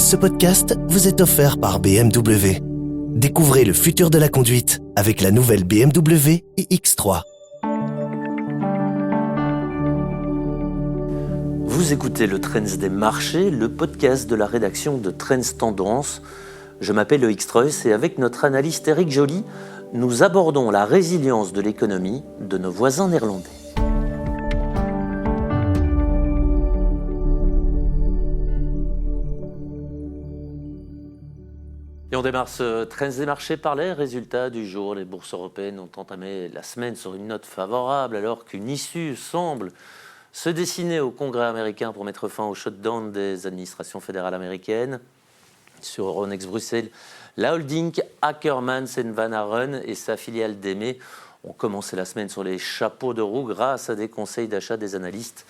Ce podcast vous est offert par BMW. Découvrez le futur de la conduite avec la nouvelle BMW iX3. Vous écoutez le Trends des marchés, le podcast de la rédaction de Trends Tendance. Je m'appelle Loïc Strauss et avec notre analyste Eric Joly, nous abordons la résilience de l'économie de nos voisins néerlandais. Et on démarre ce Trends des marchés par les résultats du jour. Les bourses européennes ont entamé la semaine sur une note favorable alors qu'une issue semble se dessiner au Congrès américain pour mettre fin au shutdown des administrations fédérales américaines. Sur Euronext Bruxelles, la holding Ackermans & Van Aren et sa filiale DEME ont commencé la semaine sur les chapeaux de roue grâce à des conseils d'achat des analystes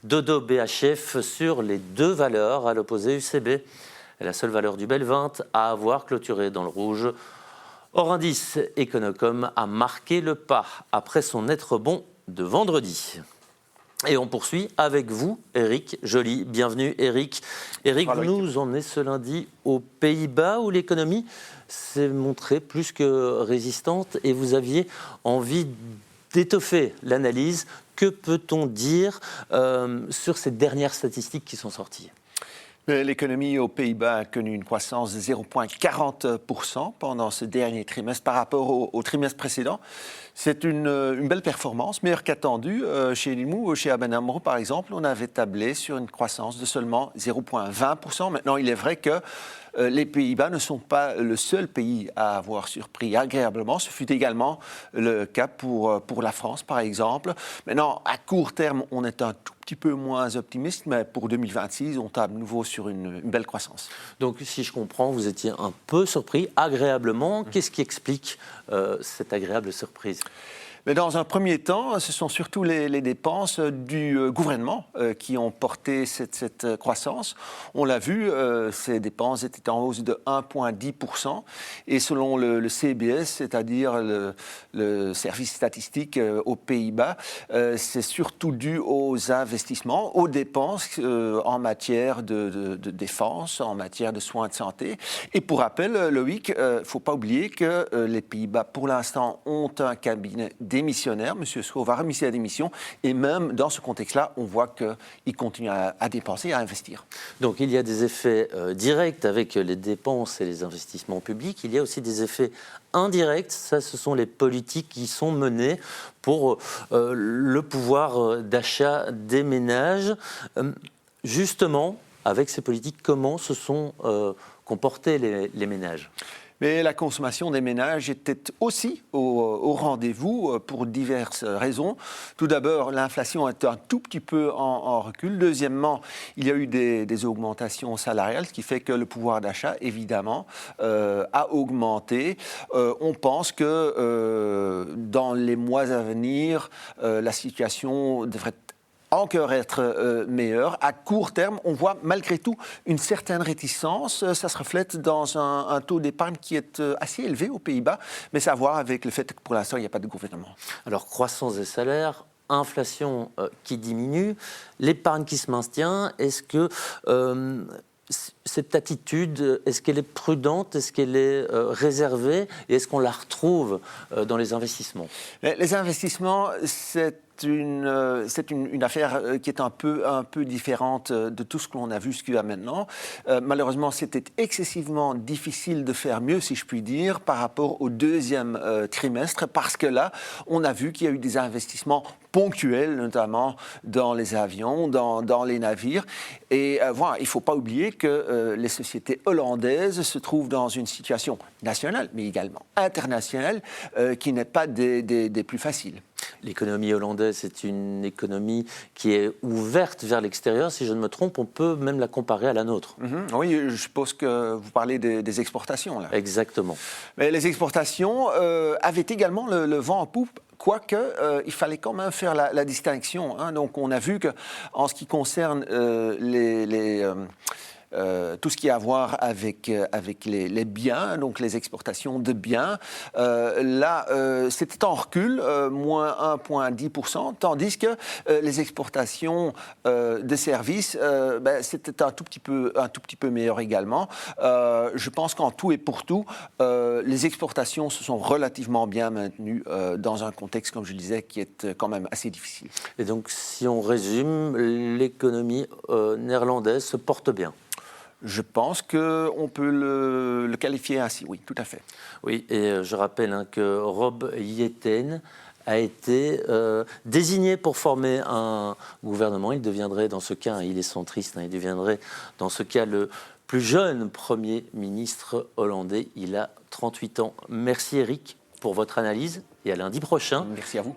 d'Oddo BHF sur les deux valeurs à l'opposé UCB. La seule valeur du Bel 20 à avoir clôturé dans le rouge. Orindis Econocom a marqué le pas après son net rebond de vendredi. Et on poursuit avec vous, Eric Joly. Bienvenue, Eric. Eric, vous nous emmenez ce lundi aux Pays-Bas où l'économie s'est montrée plus que résistante et vous aviez envie d'étoffer l'analyse. Que peut-on dire sur ces dernières statistiques qui sont sorties ? L'économie aux Pays-Bas a connu une croissance de 0,40% pendant ce dernier trimestre par rapport au trimestre précédent. C'est une belle performance, meilleure qu'attendue. Chez nous, chez ABN AMRO par exemple, on avait tablé sur une croissance de seulement 0,20%. Maintenant, il est vrai que les Pays-Bas ne sont pas le seul pays à avoir surpris agréablement. Ce fut également le cas pour la France, par exemple. Maintenant, à court terme, on est un tout petit peu moins optimiste, mais pour 2026, on table de nouveau sur une belle croissance. Donc, si je comprends, vous étiez un peu surpris, agréablement. Qu'est-ce qui explique cette agréable surprise ? Mais dans un premier temps, ce sont surtout les dépenses du gouvernement qui ont porté cette croissance. On l'a vu, ces dépenses étaient en hausse de 1,10%. Et selon le CBS, c'est-à-dire le service statistique aux Pays-Bas, c'est surtout dû aux investissements, aux dépenses en matière de défense, en matière de soins de santé. Et pour rappel, Loïc, il ne faut pas oublier que les Pays-Bas, pour l'instant, ont un cabinet démissionnaire. M. Schoof a remis sa démission et même dans ce contexte-là, on voit qu'il continue à dépenser et à investir. Donc il y a des effets directs avec les dépenses et les investissements publics. Il y a aussi des effets indirects. Ça, ce sont les politiques qui sont menées pour le pouvoir d'achat des ménages. Justement, avec ces politiques, comment se sont comportés les ménages ? Mais la consommation des ménages était aussi au rendez-vous pour diverses raisons. Tout d'abord, l'inflation est un tout petit peu en recul. Deuxièmement, il y a eu des augmentations salariales, ce qui fait que le pouvoir d'achat, évidemment, a augmenté. On pense que dans les mois à venir, la situation devrait encore être meilleur. À court terme, on voit malgré tout une certaine réticence. Ça se reflète dans un taux d'épargne qui est assez élevé aux Pays-Bas, mais ça a à voir avec le fait que pour l'instant, il n'y a pas de gouvernement. Alors, croissance des salaires, inflation qui diminue, l'épargne qui se maintient, est-ce que cette attitude, est-ce qu'elle est prudente, est-ce qu'elle est réservée et est-ce qu'on la retrouve dans les investissements ? Les investissements, c'est une affaire qui est un peu différente de tout ce que l'on a vu jusqu'à maintenant. Malheureusement, c'était excessivement difficile de faire mieux, si je puis dire, par rapport au deuxième trimestre, parce que là, on a vu qu'il y a eu des investissements ponctuels, notamment dans les avions, dans les navires. Et voilà, il ne faut pas oublier que les sociétés hollandaises se trouvent dans une situation nationale, mais également internationale, qui n'est pas des plus faciles. L'économie hollandaise, c'est une économie qui est ouverte vers l'extérieur. Si je ne me trompe, on peut même la comparer à la nôtre. Oui, je suppose que vous parlez des exportations, là. Exactement. Mais les exportations avaient également le vent en poupe. Quoique, il fallait quand même faire la distinction. Donc, on a vu qu'en ce qui concerne tout ce qui a à voir avec les biens, donc les exportations de biens. Là, c'était en recul, moins 1,10%, tandis que les exportations de services, c'était un tout petit peu meilleur également. Je pense qu'en tout et pour tout, les exportations se sont relativement bien maintenues dans un contexte, comme je le disais, qui est quand même assez difficile. Et donc, si on résume, l'économie néerlandaise se porte bien. Je pense qu'on peut le qualifier ainsi, oui, tout à fait. Oui, et je rappelle que Rob Jetten a été désigné pour former un gouvernement. Il deviendrait, dans ce cas, il est centriste, il deviendrait, dans ce cas, le plus jeune Premier ministre hollandais. Il a 38 ans. Merci Eric pour votre analyse et à lundi prochain. Merci à vous.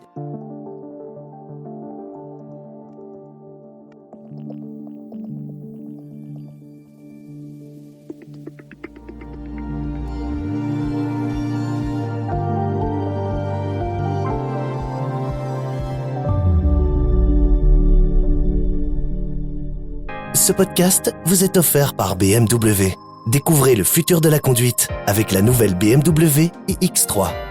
Ce podcast vous est offert par BMW. Découvrez le futur de la conduite avec la nouvelle BMW iX3.